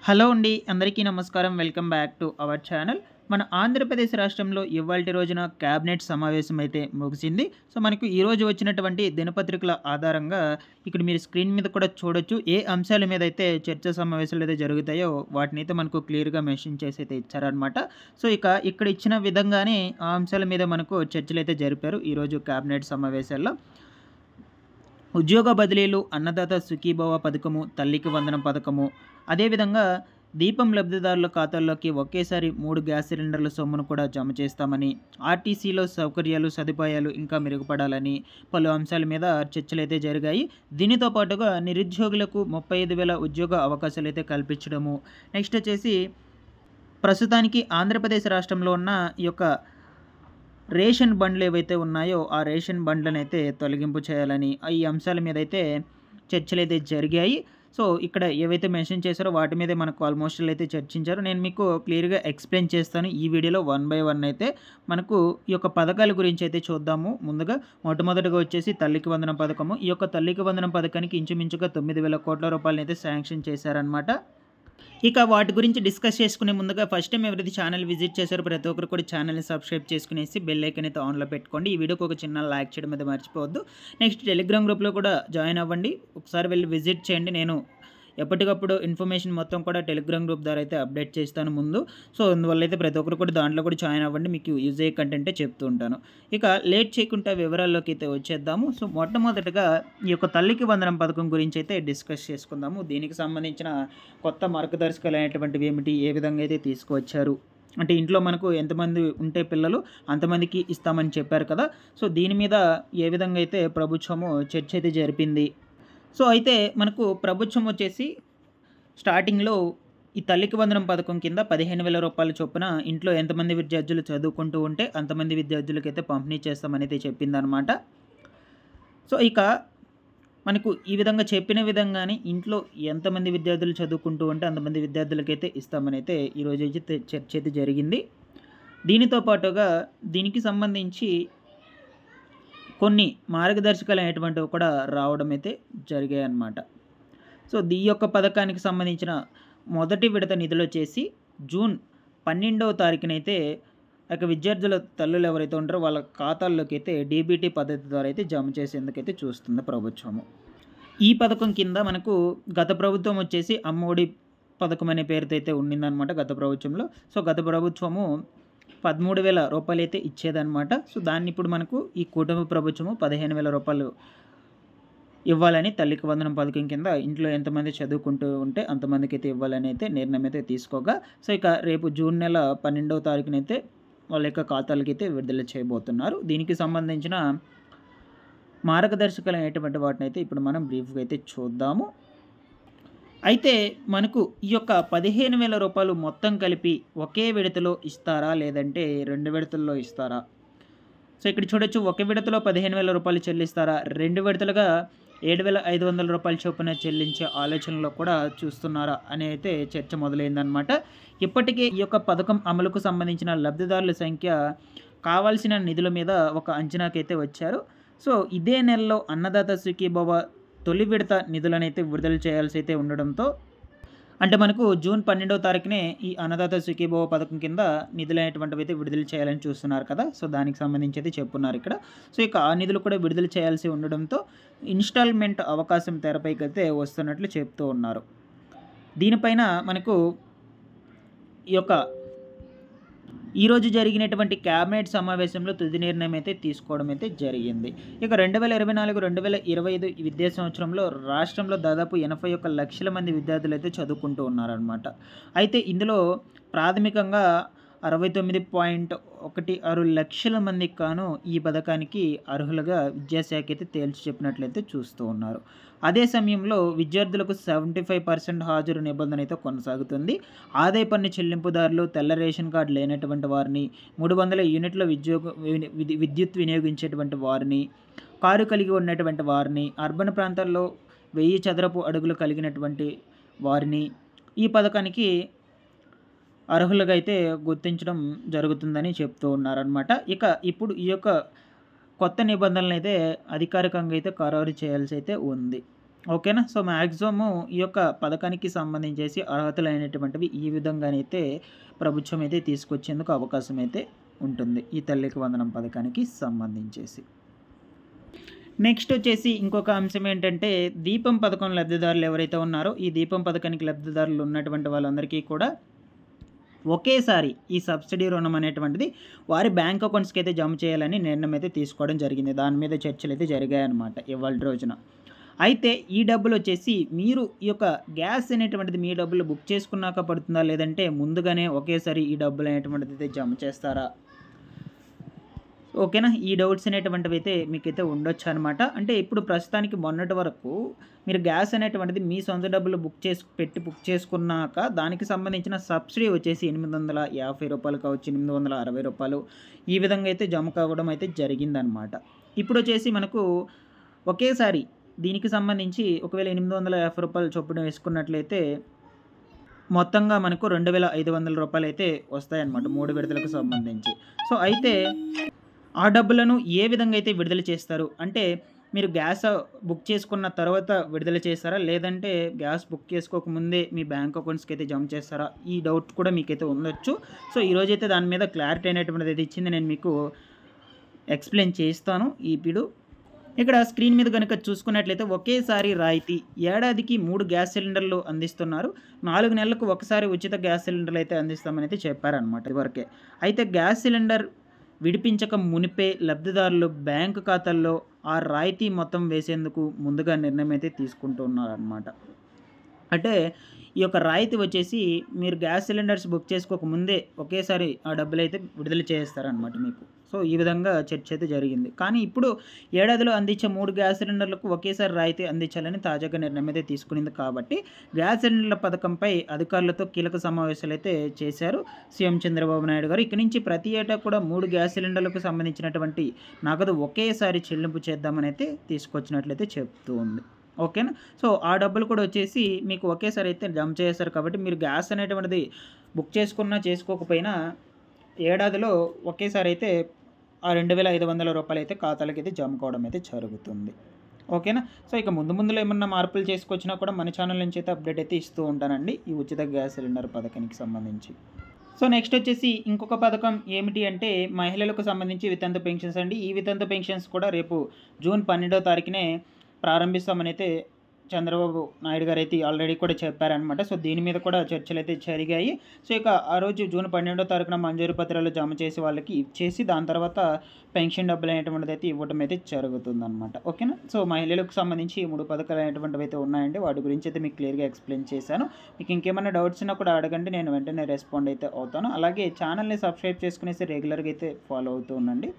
Hello అండి. అందరికీ నమస్కారం. Welcome back to our channel. మన ఆంధ్రప్రదేశ్ రాష్ట్రంలో ఇవాల్టి రోజున క్యాబినెట్ సమావేశం అయితే ముగిసింది. సో, మనకు ఈరోజు వచ్చినటువంటి దినపత్రికల ఆధారంగా ఇక్కడ మీరు స్క్రీన్ మీద కూడా చూడొచ్చు. ఏ అంశాల మీద అయితే చర్చా సమావేశాలు అయితే జరుగుతాయో వాటినైతే మనకు క్లియర్‌గా మెన్షన్ చేసి అయితే ఇచ్చారనమాట. సో, ఇక్కడ ఇచ్చిన విధంగానే ఆ అంశాల మీద మనకు చర్చలైతే జరిపారు ఈరోజు క్యాబినెట్ సమావేశాల్లో. ఉద్యోగ బదిలీలు, అన్నదాత సుఖీభవ పథకము, తల్లికి వందనం పథకము, అదేవిధంగా దీపం లబ్ధిదారుల ఖాతాల్లోకి ఒకేసారి 3 గ్యాస్ సిలిండర్ల సొమ్మును కూడా జమ చేస్తామని, ఆర్టీసీలో సౌకర్యాలు, సదుపాయాలు ఇంకా మెరుగుపడాలని పలు అంశాల మీద చర్చలైతే జరిగాయి. దీనితో పాటుగా నిరుద్యోగులకు 35,000 ఉద్యోగ అవకాశాలైతే కల్పించడము, నెక్స్ట్ వచ్చేసి ప్రస్తుతానికి ఆంధ్రప్రదేశ్ రాష్ట్రంలో ఉన్న ఈ యొక్క రేషన్ బండ్లు ఏవైతే ఉన్నాయో ఆ రేషన్ బండ్లనైతే తొలగింపు చేయాలని ఈ అంశాల మీద అయితే చర్చలైతే జరిగాయి. సో, ఇక్కడ ఏవైతే మెన్షన్ చేశారో వాటి మీదే మనకు ఆల్మోస్ట్ అయితే చర్చించారు. నేను మీకు క్లియర్‌గా ఎక్స్‌ప్లెయిన్ చేస్తాను ఈ వీడియోలో వన్ బై వన్ అయితే. మనకు ఈ యొక్క పథకాల గురించి అయితే చూద్దాము. ముందుగా మొట్టమొదటిగా వచ్చేసి తల్లికి వందనం పథకము. ఈ యొక్క తల్లికి వందనం పథకానికి ఇంచుమించుగా 9,000 కోట్ల రూపాయలనైతే శాంక్షన్ చేశారనమాట. ఇక వాటి గురించి డిస్కస్ చేసుకునే ముందుగా ఫస్ట్ టైం ఎవరైతే ఛానల్ విజిట్ చేశారో ప్రతి ఒక్కరు కూడా ఛానల్ని సబ్స్క్రైబ్ చేసుకునేసి బెల్ ఐకాన్ అయితే ఆన్లో పెట్టుకోండి. ఈ వీడియోకి ఒక చిన్న లైక్ చేయడం అయితే మర్చిపోవద్దు. నెక్స్ట్ టెలిగ్రామ్ గ్రూప్లో కూడా జాయిన్ అవ్వండి. ఒకసారి వెళ్ళి విజిట్ చేయండి. నేను ఎప్పటికప్పుడు ఇన్ఫర్మేషన్ మొత్తం కూడా టెలిగ్రామ్ గ్రూప్ ద్వారా అయితే అప్డేట్ చేస్తాను ముందు. సో, అందువల్ల అయితే ప్రతి ఒక్కరు కూడా దాంట్లో కూడా జాయిన్ అవ్వండి. మీకు యూజ్ అయ్యే కంటెంటే చెప్తూ ఉంటాను. ఇక లేట్ చేయకుండా వివరాల్లోకి అయితే వచ్చేద్దాము. సో, మొట్టమొదటిగా ఈ యొక్క తల్లికి వందనం పథకం గురించి అయితే డిస్కస్ చేసుకుందాము. దీనికి సంబంధించిన కొత్త మార్గదర్శకాలు అనేటువంటివి ఏమిటి, ఏ విధంగా అయితే తీసుకువచ్చారు, అంటే ఇంట్లో మనకు ఎంతమంది ఉంటే పిల్లలు అంతమందికి ఇస్తామని చెప్పారు కదా. సో, దీని మీద ఏ విధంగా అయితే ప్రభుత్వము చర్చ అయితే జరిపింది. సో, అయితే మనకు ప్రభుత్వం వచ్చేసి స్టార్టింగ్‌లో ఈ తల్లికి వందనం పథకం కింద 15,000 రూపాయల చొప్పున ఇంట్లో ఎంతమంది విద్యార్థులు చదువుకుంటూ ఉంటే అంతమంది విద్యార్థులకైతే పంపిణీ చేస్తామనైతే చెప్పిందనమాట. సో, మనకు ఈ విధంగా చెప్పిన విధంగానే ఇంట్లో ఎంతమంది విద్యార్థులు చదువుకుంటూ ఉంటే అంతమంది విద్యార్థులకైతే ఇస్తామనైతే ఈరోజైతే చర్చ అయితే జరిగింది. దీనితో పాటుగా దీనికి సంబంధించి కొన్ని మార్గదర్శకాలు అనేటువంటివి కూడా రావడం అయితే జరిగాయన్నమాట. సో, ఈ యొక్క పథకానికి సంబంధించిన మొదటి విడత నిధులొచ్చేసి జూన్ 12వ తారీఖునైతే విద్యార్థుల తల్లులు ఎవరైతే ఉంటారో వాళ్ళ ఖాతాల్లోకి అయితే డీబీటీ పద్ధతి ద్వారా అయితే జమ చేసేందుకైతే చూస్తుంది ప్రభుత్వము. ఈ పథకం కింద మనకు గత ప్రభుత్వం వచ్చేసి అమ్మఒడి పథకం అనే పేరుతో అయితే ఉండిందనమాట గత ప్రభుత్వంలో. సో, గత ప్రభుత్వము 13,000 రూపాయలైతే ఇచ్చేదనమాట. సో, దాన్ని ఇప్పుడు మనకు ఈ కూటమి ప్రభుత్వము 15,000 రూపాయలు ఇవ్వాలని తల్లికి వందనం పథకం కింద ఇంట్లో ఎంతమంది చదువుకుంటూ ఉంటే అంతమందికైతే ఇవ్వాలని అయితే నిర్ణయం అయితే తీసుకోగా, సో, రేపు జూన్ నెల 12వ తారీఖునైతే వాళ్ళ యొక్క ఖాతాలకైతే విడుదల చేయబోతున్నారు. దీనికి సంబంధించిన మార్గదర్శకాలు అనేటువంటి వాటినైతే ఇప్పుడు మనం బ్రీఫ్‌గా అయితే చూద్దాము. అయితే మనకు ఈ యొక్క 15,000 రూపాయలు మొత్తం కలిపి ఒకే విడతలో ఇస్తారా? లేదంటే 2 విడతల్లో ఇస్తారా? సో, ఇక్కడ చూడొచ్చు ఒక విడతలో 15,000 రూపాయలు చెల్లిస్తారా? 2 విడతలుగా 7,500 రూపాయల చొప్పున చెల్లించే ఆలోచనలో కూడా చూస్తున్నారా? అని అయితే చర్చ మొదలైందనమాట. ఇప్పటికే ఈ యొక్క పథకం అమలుకు సంబంధించిన లబ్ధిదారుల సంఖ్య కావాల్సిన నిధుల మీద ఒక అంచనాకైతే వచ్చారు. సో, ఇదే నెలలో అన్నదాత సుఖీభవ తొలి విడత నిధులనైతే విడుదల చేయాల్సి అయితే ఉండడంతో, అంటే మనకు జూన్ 12వ తారీఖునే ఈ అన్నదాత సుఖీభవ పథకం కింద నిధులనేటువంటివి అయితే విడుదల చేయాలని చూస్తున్నారు కదా. సో, దానికి సంబంధించి అయితే చెప్పున్నారు ఇక్కడ. సో, ఆ నిధులు కూడా విడుదల చేయాల్సి ఉండడంతో ఇన్‌స్టాల్‌మెంట్ అవకాశం తెరపైకైతే వస్తున్నట్లు చెప్తూ ఉన్నారు. దీనిపైన మనకు ఈ యొక్క ఈరోజు జరిగినటువంటి క్యాబినెట్ సమావేశంలో తుది నిర్ణయం అయితే తీసుకోవడం అయితే జరిగింది. ఇక 2024, 2025 విద్యా సంవత్సరంలో రాష్ట్రంలో దాదాపు 81 లక్షల మంది విద్యార్థులు అయితే చదువుకుంటూ ఉన్నారనమాట. అయితే ఇందులో ప్రాథమికంగా 69.16 లక్షల మందికి గాను ఈ పథకానికి అర్హులుగా విద్యాశాఖ అయితే తేల్చి చెప్పినట్లయితే చూస్తూ ఉన్నారు. అదే సమయంలో విద్యార్థులకు 75% హాజరు నిబంధన అయితే కొనసాగుతుంది. ఆదాయ పన్ను చెల్లింపుదారులు, తెల్ల రేషన్ కార్డు లేనటువంటి వారిని, 300 యూనిట్ల విద్యుత్ వినియోగించేటువంటి వారిని, కారు కలిగి ఉన్నటువంటి వారిని, అర్బన్ ప్రాంతాల్లో 1000 చదరపు అడుగులు కలిగినటువంటి వారిని ఈ పథకానికి అర్హులుగా అయితే గుర్తించడం జరుగుతుందని చెప్తూ ఉన్నారనమాట. ఇప్పుడు ఈ యొక్క కొత్త నిబంధనలనైతే అధికారికంగా అయితే ఖరారు చేయాల్సి అయితే ఉంది. ఓకేనా. సో, మ్యాక్సిమము ఈ యొక్క పథకానికి సంబంధించేసి అర్హతలైనటువంటివి ఈ విధంగానైతే ప్రభుత్వం అయితే తీసుకొచ్చేందుకు అవకాశం అయితే ఉంటుంది. ఈ తల్లికి వందనం పథకానికి సంబంధించేసి. నెక్స్ట్ వచ్చేసి ఇంకొక అంశం ఏంటంటే, దీపం పథకం లబ్ధిదారులు ఎవరైతే ఉన్నారో, ఈ దీపం పథకానికి లబ్ధిదారులు ఉన్నటువంటి వాళ్ళందరికీ కూడా ఒకేసారి ఈ సబ్సిడీ రుణం అనేటువంటిది వారి బ్యాంక్ అకౌంట్స్‌కి అయితే జమ చేయాలని నిర్ణయం అయితే తీసుకోవడం జరిగింది. దాని మీద చర్చలైతే జరిగాయన్నమాట ఇవాల్టి రోజున. అయితే ఈ డబ్బులొచ్చేసి మీరు ఈ యొక్క గ్యాస్ అనేటువంటిది మీ డబ్బులు బుక్ చేసుకున్నాక పడుతుందా? లేదంటే ముందుగానే ఒకేసారి ఈ డబ్బులనేటువంటిదైతే జమ చేస్తారా? ఓకేనా. ఈ డౌట్స్ అనేటువంటివైతే మీకైతే ఉండొచ్చనమాట. అంటే ఇప్పుడు ప్రస్తుతానికి మొన్నటి వరకు మీరు గ్యాస్ అనేటువంటిది మీ సొంత డబ్బులు బుక్ చేసుకున్నాక దానికి సంబంధించిన సబ్సిడీ వచ్చేసి రూ. 850 కావచ్చు, రూ. 860 ఈ విధంగా అయితే జమ కావడం అయితే జరిగిందనమాట. ఇప్పుడొచ్చేసి మనకు ఒకేసారి దీనికి సంబంధించి ఒకవేళ రూ. 850 చొప్పున వేసుకున్నట్లయితే మొత్తంగా మనకు రూ. 2500 అయితే వస్తాయన్నమాట 3 విడతలకు సంబంధించి. సో, అయితే ఆ డబ్బులను ఏ విధంగా అయితే విడుదల చేస్తారు? అంటే మీరు గ్యాస్ బుక్ చేసుకున్న తర్వాత విడుదల చేస్తారా? లేదంటే గ్యాస్ బుక్ చేసుకోకముందే మీ బ్యాంక్ అకౌంట్స్‌కి అయితే జమ చేస్తారా? ఈ డౌట్ కూడా మీకైతే ఉండొచ్చు. సో, ఈరోజైతే దాని మీద క్లారిటీ అనేటువంటిది ఇచ్చింది నేను మీకు ఎక్స్‌ప్లెయిన్ చేస్తాను ఇప్పుడు. ఇక్కడ స్క్రీన్ మీద గనుక చూసుకున్నట్లయితే ఒకేసారి రాయితీ ఏడాదికి 3 గ్యాస్ సిలిండర్లు అందిస్తున్నారు. 4 నెలలకు ఒకసారి ఉచిత గ్యాస్ సిలిండర్లు అయితే అందిస్తామని అయితే చెప్పారనమాట ఇదివరకే. అయితే గ్యాస్ సిలిండర్ విడిపించక మునిపే లబ్ధిదారులు బ్యాంకు ఖాతాల్లో ఆ రాయితీ మొత్తం వేసేందుకు ముందుగా నిర్ణయం అయితే తీసుకుంటున్నారనమాట. అంటే ఈ యొక్క రాయితీ వచ్చేసి మీరు గ్యాస్ సిలిండర్స్ బుక్ చేసుకోక ముందే ఒకేసారి ఆ డబ్బులైతే విడుదల చేస్తారనమాట మీకు. సో, ఈ విధంగా చర్చ అయితే జరిగింది. కానీ ఇప్పుడు ఏడాదిలో అందించే 3 గ్యాస్ సిలిండర్లకు ఒకేసారి రాయితీ అందించాలని తాజాగా నిర్ణయం అయితే తీసుకునింది కాబట్టి గ్యాస్ సిలిండర్ల పథకంపై అధికారులతో కీలక సమావేశాలు అయితే చేశారు సీఎం చంద్రబాబు నాయుడు గారు. ఇక నుంచి ప్రతి ఏటా కూడా 3 గ్యాస్ సిలిండర్లకు సంబంధించినటువంటి నగదు ఒకేసారి చెల్లింపు చేద్దామని అయితే తీసుకొచ్చినట్లయితే చెప్తూ ఉంది. ఓకేనా. సో, ఆ డబ్బులు కూడా వచ్చేసి మీకు ఒకేసారి అయితే జమ చేస్తారు కాబట్టి మీరు గ్యాస్ అనేటువంటిది బుక్ చేసుకున్నా చేసుకోకపోయినా ఏడాదిలో ఒకేసారి అయితే ఆ రూ. 2500 అయితే ఖాతాలకైతే జమ కావడం అయితే జరుగుతుంది. ఓకేనా. సో, ఇక ముందులో ఏమన్నా మార్పులు చేసుకొచ్చినా కూడా మన ఛానల్ నుంచి అయితే అప్డేట్ అయితే ఇస్తూ ఉంటానండి ఈ ఉచిత గ్యాస్ సిలిండర్ పథకానికి సంబంధించి. సో, నెక్స్ట్ వచ్చేసి ఇంకొక పథకం ఏమిటి అంటే మహిళలకు సంబంధించి వితంతు పెన్షన్స్ అండి. ఈ వితంతు పెన్షన్స్ కూడా రేపు జూన్ 12వ తారీఖునే ప్రారంభిస్తామనైతే చంద్రబాబు నాయుడు గారైతే ఆల్రెడీ కూడా చెప్పారనమాట. సో, దీని మీద కూడా చర్చలైతే జరిగాయి. సో, ఇక ఆ రోజు జూన్ 12వ తారీఖున మంజూరు పత్రాలు జమ చేసి వాళ్ళకి ఇచ్చేసి దాని తర్వాత పెన్షన్ డబ్బులు అనేటువంటిదైతే ఇవ్వడం అయితే జరుగుతుందనమాట. ఓకేనా. సో, మహిళలకు సంబంధించి 3 పథకాలు అనేటువంటివి అయితే ఉన్నాయండి. వాటి గురించి అయితే మీకు క్లియర్‌గా ఎక్స్‌ప్లెయిన్ చేశాను. మీకు ఇంకేమైనా డౌట్స్ ఉన్నా కూడా అడగండి. నేను వెంటనే రెస్పాండ్ అయితే అవుతాను. అలాగే ఛానల్‌ని సబ్స్క్రైబ్ చేసుకునేసి రెగ్యులర్‌గా అయితే ఫాలో అవుతూ ఉండండి.